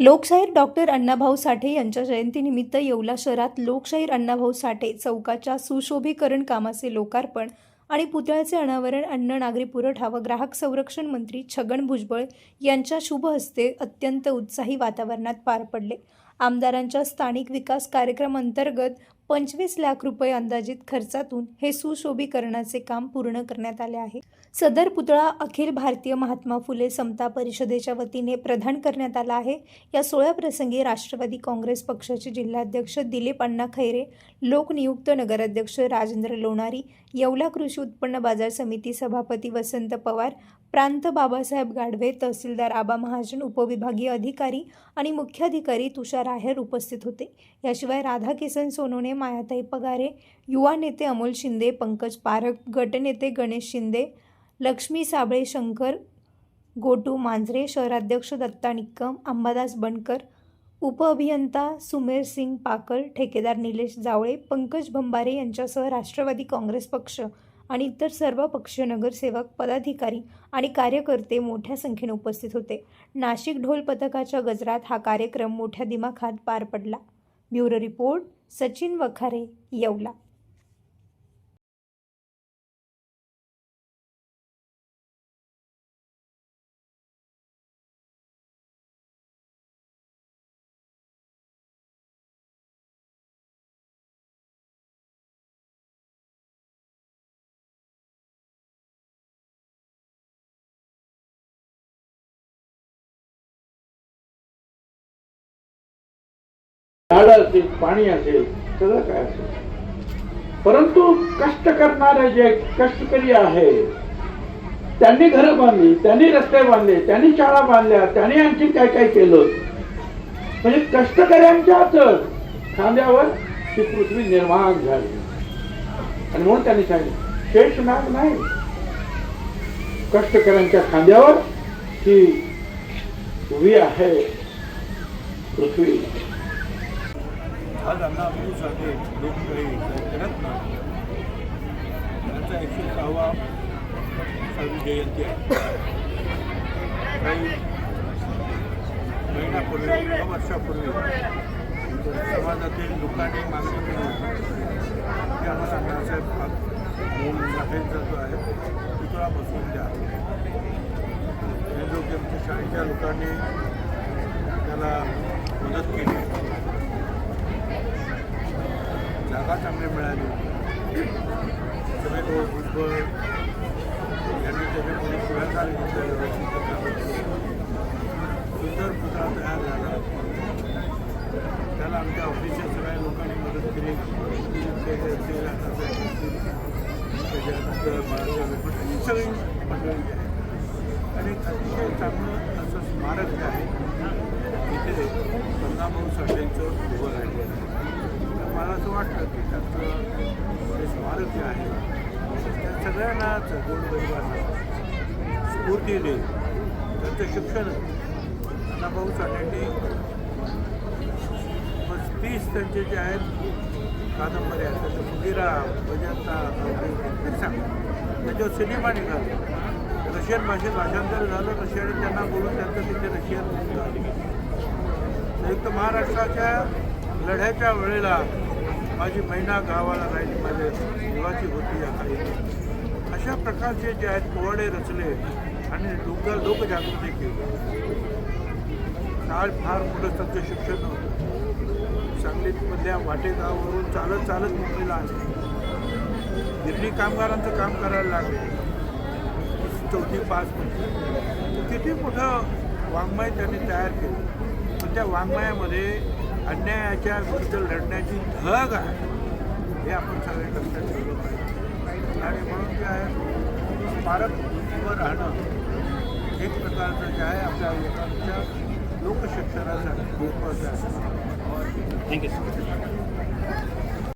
लोकशाहीर डॉक्टर अण्णाभाऊ साठे यांच्या जयंतीनिमित्त येवला शहरात लोकशाहीर अण्णाभाऊ साठे चौकाच्या सुशोभीकरण कामाचे लोकार्पण आणि पुतळ्याचे अनावरण अन्न नागरी पुरवठा व ग्राहक संरक्षण मंत्री छगन भुजबळ यांच्या शुभ हस्ते अत्यंत उत्साही वातावरणात पार पडले। आमदारांच्या स्थानिक विकास कार्यक्रम अंतर्गत 25 लाख रुपये अंदाजित खर्चातून हे सुशोभीकरणाचे काम पूर्ण करण्यात आले आहे। सदर पुतळा अखिल भारतीय महात्मा फुले समता परिषदेच्या वतीने प्रदान करण्यात आला आहे। या सोहळ्याप्रसंगी राष्ट्रवादी काँग्रेस पक्षाचे जिल्हाध्यक्ष दिलीप अण्णा खैरे, लोकनियुक्त नगराध्यक्ष राजेंद्र लोणारी, येवला कृषी उत्पन्न बाजार समिती सभापती वसंत पवार, प्रांत बाबासाहेब गाढवे, तहसीलदार आबा महाजन, उपविभागीय अधिकारी आणि मुख्याधिकारी तुषार आहेर उपस्थित होते। याशिवाय राधाकिसन सोनवणे, मायाताई पगारे, युवा नेते अमोल शिंदे, पंकज पारख, गटनेते गणेश शिंदे, लक्ष्मी साबळे, शंकर गोटू मांजरे, शहराध्यक्ष दत्ता निक्कम, अंबादास बनकर, उपअभियंता सुमेर सिंग पाकल, ठेकेदार निलेश जावळे, पंकज भंबारे यांच्यासह राष्ट्रवादी काँग्रेस पक्ष आणि इतर सर्व पक्षीय नगरसेवक, पदाधिकारी आणि कार्यकर्ते मोठ्या संख्येने उपस्थित होते। नाशिक ढोल पथकाच्या गजरात हा कार्यक्रम मोठ्या दिमाखात पार पडला। Bureau report, Sachin Wakhare, Yeola. झाडं असेल, पाणी असेल, सगळं काय असेल, परंतु कष्ट करणारे जे कष्टकरी आहे त्यांनी घरं बांधली, त्यांनी रस्ते बांधले, त्यांनी शाळा बांधल्या, त्यांनी आणखी काय काय केलं। म्हणजे कष्टकऱ्यांच्याच खांद्यावर ही पृथ्वी निर्माण झाली आणि म्हणून त्यांनी सांगितलं शेषनाग नाही, कष्टकऱ्यांच्या खांद्यावर ही उभी आहे पृथ्वी। आज अण्णाभाऊ साठे लोकशाही रत्न यांचा 106वी जयंती आहे। काही महिन्यापूर्वी, वर्षापूर्वी समाजातील लोकांनी मागणी केली की आम्हाला अण्णासाहेब साठेंचा जो आहे पुतळा बसवून द्या। जो की आमच्या शाळेच्या लोकांनी त्याला मदत केली, जागा चांगली मिळाली। छगन भुजबळ यांनी त्याच्यामध्ये पुढाकार घेतलेला सुंदर पुतळा तयार झाला। त्याला आमच्या ऑफिसच्या सगळ्या लोकांनी मदत केली, त्याच्यानंतर बाळाच्या लोकांनी सगळी मंडळी आहे आणि अतिशय चांगलं असं स्मारक जे आहे इथे अण्णाभाऊ साठेंचं उभं राहिलं आहे। मला असं वाटतं की त्यांचं हे स्मारक जे आहे त्या सगळ्यांनाच गोरगरिबांना स्फूर्ती देईल। त्यांचं शिक्षण अण्णाभाऊ साठेंनी 35 त्यांचे जे आहेत कादंबऱ्या, त्याचं फुगिरा, अजंता, त्याच्यावर सिनेमा निघाला, रशियन भाषेत भाषांतर झालं, रशियाने त्यांना बोलून त्यांचं तिथे रशियन झालं। संयुक्त महाराष्ट्राच्या लढ्याच्या वेळेला माझी महिना गावाला राहिली, माझ्या जीवाची होती या काही अशा प्रकारचे जे आहेत पोवाडे रचले आणि लोकजागृती केली। फार मोठं त्यांचं शिक्षण नव्हतं। सांगलीमधल्या वाटेगाववरून चालत चालत मुंबईला आले, गिरणी कामगारांचं काम करायला लागले, 4थी पास म्हणजे किती मोठं वाङ्मय त्यांनी तयार केलं। पण त्या वाङ्मयामध्ये अन्यायाच्या विरुद्ध लढण्याची धग आहे हे आपण सगळे लक्षात ठेवलं पाहिजे। आणि म्हणून जे आहे स्मारक उभं राहणं एक प्रकारचं जे आहे आपल्या लोकांच्या लोकशिक्षणासाठी महत्त्वाचं आहे। Thank you sir.